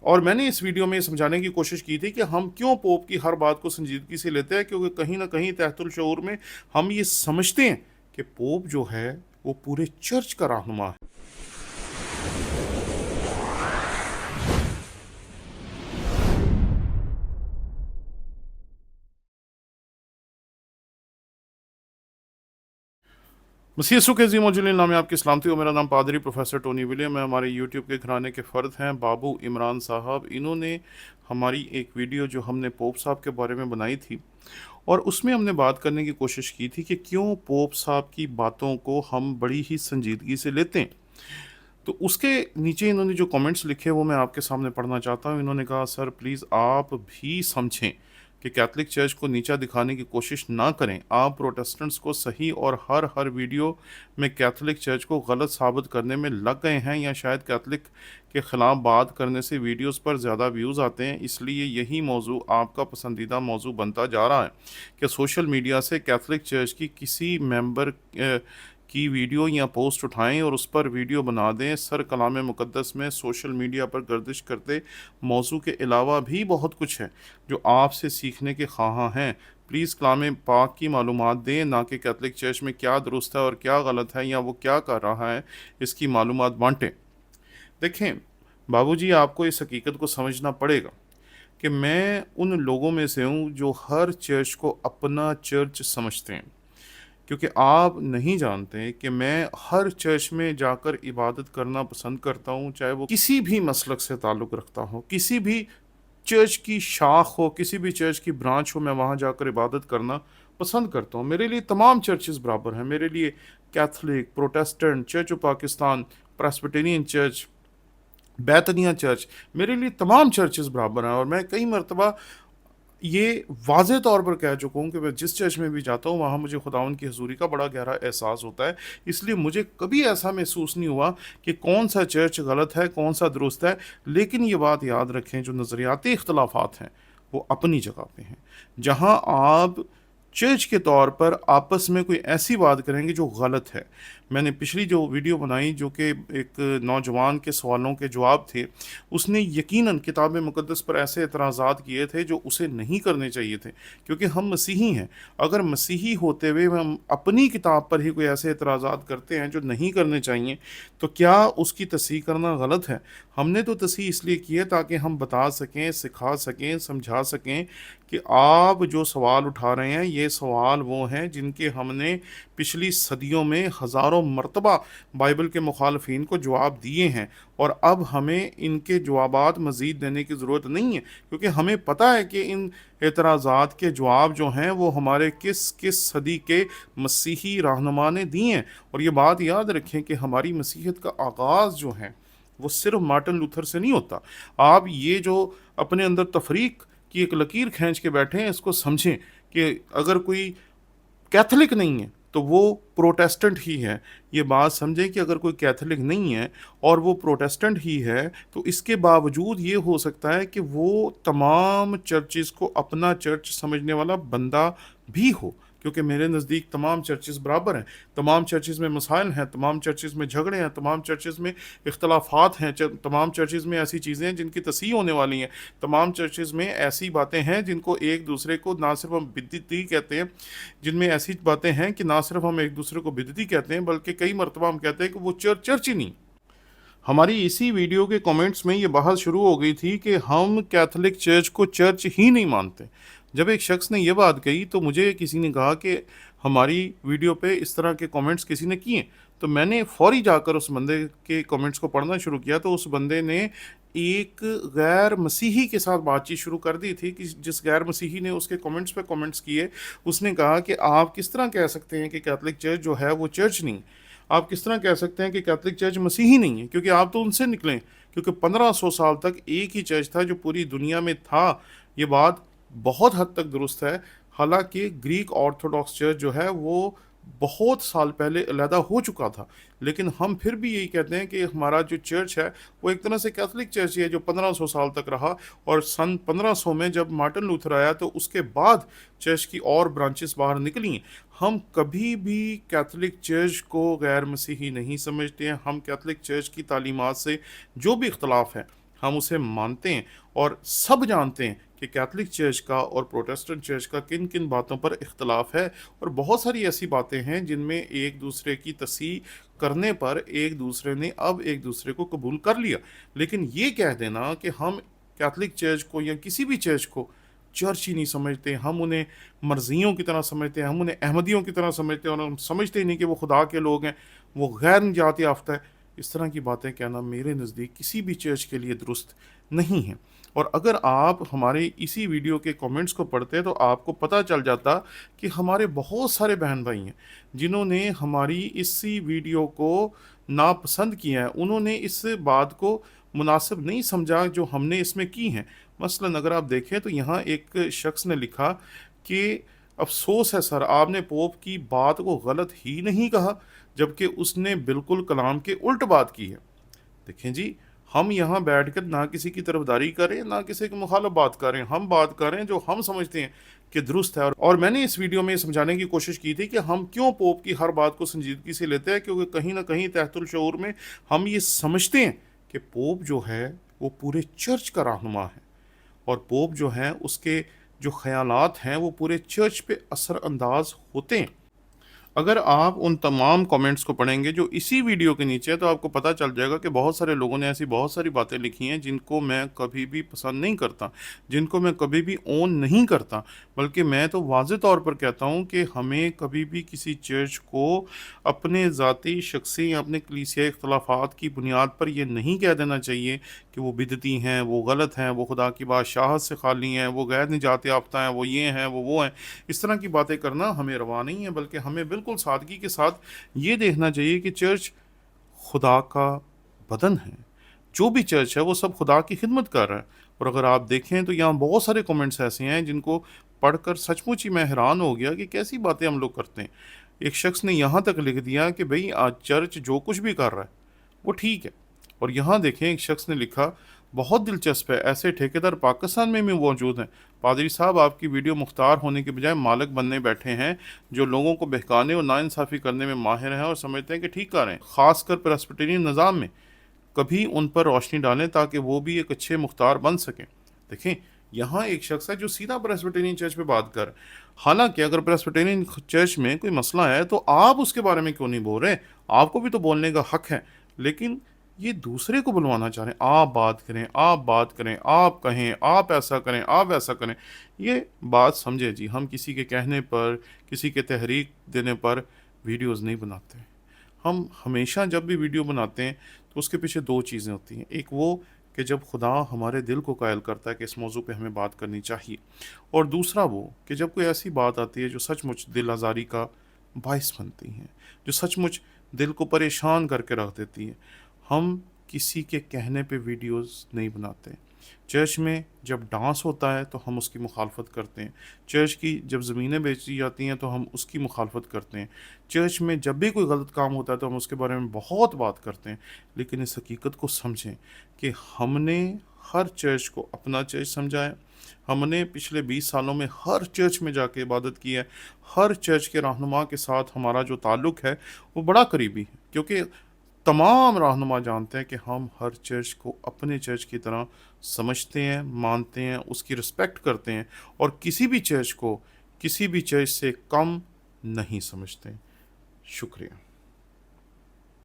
और मैंने इस वीडियो में ये समझाने की कोशिश की थी कि हम क्यों पोप की हर बात को संजीदगी से लेते हैं, क्योंकि कहीं ना कहीं तहतुल शऊर में हम ये समझते हैं कि पोप जो है वो पूरे चर्च का रहनुमा है। मसीह यीशु के अज़ीम वजलील नाम में आपकी सलामती हो। मेरा नाम पादरी प्रोफेसर टोनी विलियम है। हमारे यूट्यूब के घराने के फ़र्द हैं बाबू इमरान साहब। इन्होंने हमारी एक वीडियो जो हमने पोप साहब के बारे में बनाई थी, और उसमें हमने बात करने की कोशिश की थी कि क्यों पोप साहब की बातों को हम बड़ी ही संजीदगी से लेते हैं। तो उसके नीचे इन्होंने जो कमेंट्स लिखे वो मैं आपके सामने पढ़ना चाहता हूँ। इन्होंने कहा, सर प्लीज़ आप भी समझें कि कैथलिक चर्च को नीचा दिखाने की कोशिश ना करें। आप प्रोटेस्टेंट्स को सही और हर वीडियो में कैथलिक चर्च को गलत साबित करने में लग गए हैं, या शायद कैथलिक के ख़िलाफ़ बात करने से वीडियोस पर ज़्यादा व्यूज़ आते हैं, इसलिए यही मौजू आपका पसंदीदा मौजू बनता जा रहा है कि सोशल मीडिया से कैथलिक चर्च की किसी मेंबर की वीडियो या पोस्ट उठाएं और उस पर वीडियो बना दें। सर कलाम मुक़द्दस में सोशल मीडिया पर गर्दिश करते मौजू के अलावा भी बहुत कुछ है जो आपसे सीखने के ख़्वाह हैं। प्लीज़ कलाम पाक की मालूमात दें, ना कि कैथलिक चर्च में क्या दुरुस्त है और क्या गलत है या वो क्या कर रहा है, इसकी मालूमात बांटें। देखें बाबूजी, आपको इस हकीकत को समझना पड़ेगा कि मैं उन लोगों में से हूँ जो हर चर्च को अपना चर्च समझते हैं, क्योंकि आप नहीं जानते कि मैं हर चर्च में जाकर इबादत करना पसंद करता हूँ, चाहे वो किसी भी मसलक से ताल्लुक़ रखता हो, किसी भी चर्च की शाख हो, किसी भी चर्च की ब्रांच हो, मैं वहाँ जाकर इबादत करना पसंद करता हूँ। मेरे लिए तमाम चर्चेस बराबर हैं। मेरे लिए Catholic, Protestant, church of Pakistan, Presbyterian church, Bethania church, मेरे लिए तमाम चर्चेस बराबर हैं। और मैं कई मरतबा ये वाज़े तौर पर कह चुका हूँ कि मैं जिस चर्च में भी जाता हूँ वहाँ मुझे खुदावंद की हज़ूरी का बड़ा गहरा एहसास होता है। इसलिए मुझे कभी ऐसा महसूस नहीं हुआ कि कौन सा चर्च गलत है, कौन सा दुरुस्त है। लेकिन ये बात याद रखें, जो नज़रियाती इख्तलाफात हैं वो अपनी जगह पे हैं। जहाँ आप चर्च के तौर पर आपस में कोई ऐसी बात करेंगे जो गलत है। मैंने पिछली जो वीडियो बनाई जो कि एक नौजवान के सवालों के जवाब थे, उसने यकीनन किताब मुक़द्दस पर ऐसे एतराज़ात किए थे जो उसे नहीं करने चाहिए थे, क्योंकि हम मसीही हैं। अगर मसीही होते हुए हम अपनी किताब पर ही कोई ऐसे एतराज़ात करते हैं जो नहीं करने चाहिए, तो क्या उसकी तस्हीह करना गलत है? हमने तो तस्हीह इसलिए की है ताकि हम बता सकें, सिखा सकें, समझा सकें कि आप जो सवाल उठा रहे हैं ये सवाल वो हैं जिनके हमने पिछली सदियों में हज़ारों मरतबा बाइबल के मुखालफीन को जवाब दिए हैं, और अब हमें इनके जवाबात मज़ीद देने की ज़रूरत नहीं है, क्योंकि हमें पता है कि इन एतराज़ात के जवाब जो हैं वो हमारे किस किस सदी के मसीही रहनुमा ने दिए हैं। और ये बात याद रखें कि हमारी मसीहत का आगाज़ जो है वो सिर्फ मार्टिन लूथर से नहीं होता। आप ये जो अपने अंदर तफरीक की एक लकीर खींच के बैठे हैं, इसको समझें कि अगर कोई कैथलिक नहीं है तो वो प्रोटेस्टेंट ही है। ये बात समझें कि अगर कोई कैथलिक नहीं है और वो प्रोटेस्टेंट ही है, तो इसके बावजूद ये हो सकता है कि वो तमाम चर्चेज़ को अपना चर्च समझने वाला बंदा भी हो, क्योंकि मेरे नज़दीक तमाम चर्चेज़ बराबर हैं। तमाम चर्चेज़ में मसाइल हैं, तमाम चर्चेज़ में झगड़े हैं, तमाम चर्चेज़ में इख्तलाफात हैं, तमाम चर्चेज़ में ऐसी चीज़ें हैं जिनकी तसीह होने वाली हैं, तमाम चर्चेज़ में ऐसी बातें हैं जिनको एक दूसरे को ना सिर्फ हम बिदअती कहते हैं, जिनमें ऐसी बातें हैं कि ना सिर्फ हम एक दूसरे को बिदअती कहते हैं, बल्कि कई मरतबा हम कहते हैं कि वो चर्च ही नहीं। हमारी इसी वीडियो के कमेंट्स में ये बहस शुरू हो गई थी कि हम कैथलिक चर्च को चर्च ही नहीं मानते। जब एक शख्स ने यह बात कही तो मुझे किसी ने कहा कि हमारी वीडियो पे इस तरह के कमेंट्स किसी ने किए, तो मैंने फ़ौरी जाकर उस बंदे के कमेंट्स को पढ़ना शुरू किया। तो उस बंदे ने एक गैर मसीही के साथ बातचीत शुरू कर दी थी कि जिस गैर मसीही ने उसके कमेंट्स पे कमेंट्स किए, उसने कहा कि आप किस तरह कह सकते हैं कि कैथलिक चर्च जो है वो चर्च नहीं। आप किस तरह कह सकते हैं कि कैथलिक चर्च मसीही नहीं है, क्योंकि आप तो उनसे निकले, क्योंकि 1500 साल तक एक ही चर्च था जो पूरी दुनिया में था। ये बात बहुत हद तक दुरुस्त है। हालांकि ग्रीक ऑर्थोडॉक्स चर्च जो है वो बहुत साल पहले अलहदा हो चुका था, लेकिन हम फिर भी यही कहते हैं कि हमारा जो चर्च है वो एक तरह से कैथलिक चर्च ही है जो 1500 साल तक रहा। और सन 1500 में जब मार्टिन लूथर आया तो उसके बाद चर्च की और ब्रांचेस बाहर निकली। हम कभी भी कैथलिक चर्च को गैर मसीही नहीं समझते हैं। हम कैथलिक चर्च की तालीमात से जो भी इख्तलाफ है हम उसे मानते हैं और सब जानते हैं कि कैथोलिक चर्च का और प्रोटेस्टेंट चर्च का किन किन बातों पर इख्तलाफ है, और बहुत सारी ऐसी बातें हैं जिनमें एक दूसरे की तस्हीह करने पर एक दूसरे ने अब एक दूसरे को कबूल कर लिया। लेकिन ये कह देना कि हम कैथोलिक चर्च को या किसी भी चर्च को चर्च ही नहीं समझते, हम उन्हें मर्जियों की तरह समझते हैं, हम उन्हें अहमदियों की तरह समझते हैं और हम समझते ही नहीं कि वो खुदा के लोग हैं, वो गैर निजात याफ्ता है, इस तरह की बातें कहना मेरे नज़दीक किसी भी चर्च के लिए दुरुस्त नहीं है। और अगर आप हमारे इसी वीडियो के कमेंट्स को पढ़ते तो आपको पता चल जाता कि हमारे बहुत सारे बहन भाई हैं जिन्होंने हमारी इसी वीडियो को नापसंद किया है, उन्होंने इस बात को मुनासिब नहीं समझा जो हमने इसमें की है। मसलन अगर आप देखें तो यहाँ एक शख्स ने लिखा कि अफसोस है सर, आपने पोप की बात को गलत ही नहीं कहा, जबकि उसने बिल्कुल कलाम के उल्ट बात की है। देखें जी, हम यहाँ बैठकर ना किसी की तरफदारी करें ना किसी की मुखालफ बात करें, हम बात करें जो हम समझते हैं कि दुरुस्त है। और मैंने इस वीडियो में समझाने की कोशिश की थी कि हम क्यों पोप की हर बात को संजीदगी से लेते हैं, क्योंकि कहीं ना कहीं तहतुल शऊर में हम ये समझते हैं कि पोप जो है वो पूरे चर्च का रहनुमा है, और पोप जो है उसके जो ख्यालात हैं वो पूरे चर्च पे असरअंदाज होते हैं। अगर आप उन तमाम कमेंट्स को पढ़ेंगे जो इसी वीडियो के नीचे है तो आपको पता चल जाएगा कि बहुत सारे लोगों ने ऐसी बहुत सारी बातें लिखी हैं जिनको मैं कभी भी पसंद नहीं करता, जिनको मैं कभी भी ओन नहीं करता। बल्कि मैं तो वाज़े तौर पर कहता हूँ कि हमें कभी भी किसी चर्च को अपने ज़ाती शख्सी या अपने कलीसियाई इख्तलाफात की बुनियाद पर यह नहीं कह देना चाहिए कि वो बिदती हैं, वो गलत हैं, वो खुदा की बादशाहत से खाली हैं, वो गैर निजात याफ्ता हैं, वो ये हैं, वो हैं। इस तरह की बातें करना हमें रवा नहीं है, बल्कि हमें बिल्कुल सादगी के साथ ये देखना चाहिए कि चर्च खुदा का बदन है। जो भी चर्च है वो सब खुदा की खिदमत कर रहा है। और अगर आप देखें तो यहाँ बहुत सारे कमेंट्स ऐसे हैं जिनको पढ़कर सचमुच ही मैं हैरान हो गया कि कैसी बातें हम लोग करते हैं। एक शख्स ने यहाँ तक लिख दिया कि भाई आज चर्च जो कुछ भी कर रहा है वो ठीक है। और यहाँ देखें एक शख्स ने लिखा, बहुत दिलचस्प है, ऐसे ठेकेदार पाकिस्तान में भी मौजूद हैं। पादरी साहब, आपकी वीडियो मुख्तार होने के बजाय मालिक बनने बैठे हैं, जो लोगों को बहकाने और नाइंसाफ़ी करने में माहिर हैं और समझते हैं कि ठीक कर रहे हैं। ख़ासकर प्रेस्बिटेरियन निज़ाम में कभी उन पर रोशनी डालें ताकि वो भी एक अच्छे मुख्तार बन सकें। देखें, यहाँ एक शख्स है जो सीधा प्रेस्बिटेरियन चर्च पे बात कर, हालांकि अगर प्रेस्बिटेरियन चर्च में कोई मसला है तो आप उसके बारे में क्यों नहीं बोल रहे? आपको भी तो बोलने का हक है। लेकिन ये दूसरे को बुलवाना चाह रहे हैं, आप बात करें, आप बात करें, आप कहें, आप ऐसा करें, आप वैसा करें। ये बात समझे जी, हम किसी के कहने पर, किसी के तहरीक देने पर वीडियोज़ नहीं बनाते। हम हमेशा जब भी वीडियो बनाते हैं तो उसके पीछे दो चीज़ें होती हैं। एक वो कि जब खुदा हमारे दिल को कायल करता है कि इस मौजू पे हमें बात करनी चाहिए, और दूसरा वो कि जब कोई ऐसी बात आती है जो सचमुच दिल आज़ारी का बायस बनती हैं, जो सचमुच दिल को परेशान करके रख देती है, हम किसी के कहने पे वीडियोस नहीं बनाते। चर्च में जब डांस होता है तो हम उसकी मुखालफत करते हैं। चर्च की जब ज़मीनें बेची जाती हैं तो हम उसकी मुखालफत करते हैं। चर्च में जब भी कोई गलत काम होता है तो हम उसके बारे में बहुत बात करते हैं। लेकिन इस हकीकत को समझें कि हमने हर चर्च को अपना चर्च समझा है। हमने पिछले 20 सालों में हर चर्च में जाके इबादत की है। हर चर्च के रहनुमा के साथ हमारा जो ताल्लुक़ है वो बड़ा करीबी है, क्योंकि तमाम रहनुमा जानते हैं कि हम हर चर्च को अपने चर्च की तरह समझते हैं, मानते हैं, उसकी रिस्पेक्ट करते हैं, और किसी भी चर्च को किसी भी चर्च से कम नहीं समझते। शुक्रिया।